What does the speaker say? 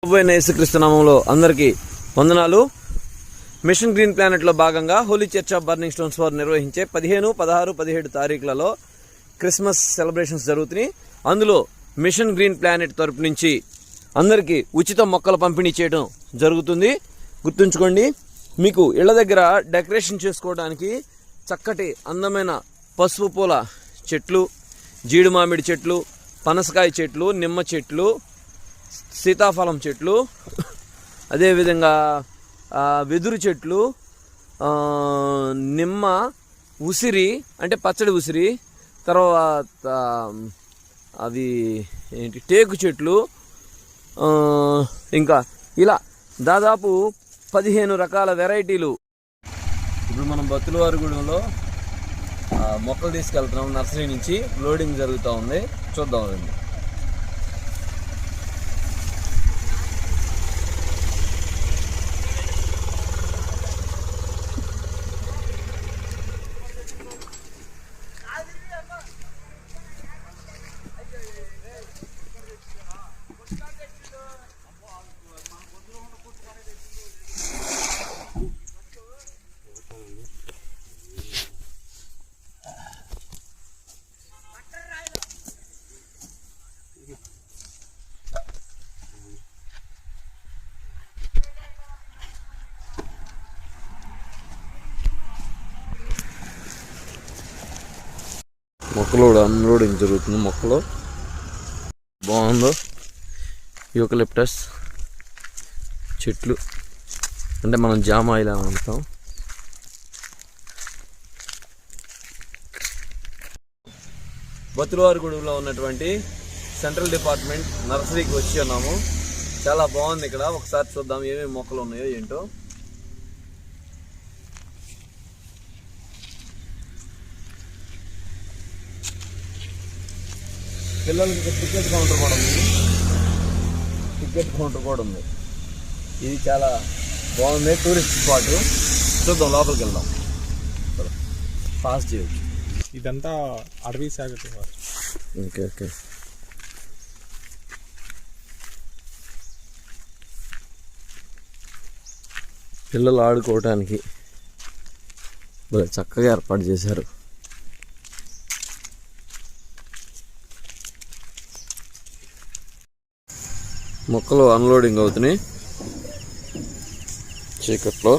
యేసుక్రీస్తు నామములో అందరికీ వందనాలు. మిషన్ గ్రీన్ ప్లానెట్లో భాగంగా Holi church of burning stones వారు నిర్వహించే 15, 16, 17 తారీఖులలో క్రిస్మస్ సెలబ్రేషన్స్ జరుగుతున్నాయి. అందులో మిషన్ గ్రీన్ ప్లానెట్ తరపు నుంచి అందరికీ ఉచిత మొక్కల పంపిణీ చేయడం జరుగుతుంది. గుర్తుంచుకోండి, మీకు ఇళ్ల దగ్గర డెకరేషన్ చేసుకోవడానికి చక్కటి అందమైన పసుపు పూల చెట్లు, జీడి మామిడి చెట్లు, పనసకాయ చెట్లు, నిమ్మ చెట్లు, సీతాఫలం చెట్లు, అదేవిధంగా వెదురు చెట్లు, నిమ్మ, ఉసిరి అంటే పచ్చడి ఉసిరి, తర్వాత అవి ఏంటి టేకు చెట్లు, ఇంకా ఇలా దాదాపు 15 రకాల వెరైటీలు. ఇప్పుడు మనం బత్తులవారిగూడెంలో మొక్కలు తీసుకెళ్తున్నాం. నర్సరీ నుంచి లోడింగ్ జరుగుతూ ఉంది, చూద్దామండి. మొక్కలు అన్లోడింగ్ జరుగుతుంది. మొక్కలు బాగుందో, యూకలిప్టస్ చెట్లు అంటే మనం జామ ఇలా అంటాం. బత్తులవారిగూడెంలో ఉన్నటువంటి సెంట్రల్ డిపార్ట్మెంట్ నర్సరీకి వచ్చి ఉన్నాము. చాలా బాగుంది ఇక్కడ. ఒకసారి చూద్దాం ఏమేమి మొక్కలు ఉన్నాయో ఏంటో. పిల్లలకి టికెట్ కౌంటర్ కూడా ఉంది. ఇది చాలా బాగుంది, టూరిస్ట్ స్పాట్. చూద్దాం, లోపలికి వెళ్దాం. ఫాస్ట్ చేయొచ్చు. ఇదంతా అడవి సాగు. ఓకే. పిల్లలు ఆడుకోవటానికి చక్కగా ఏర్పాటు చేశారు. మొక్కలు అన్లోడింగ్ అవుతున్నాయి చీకట్లో.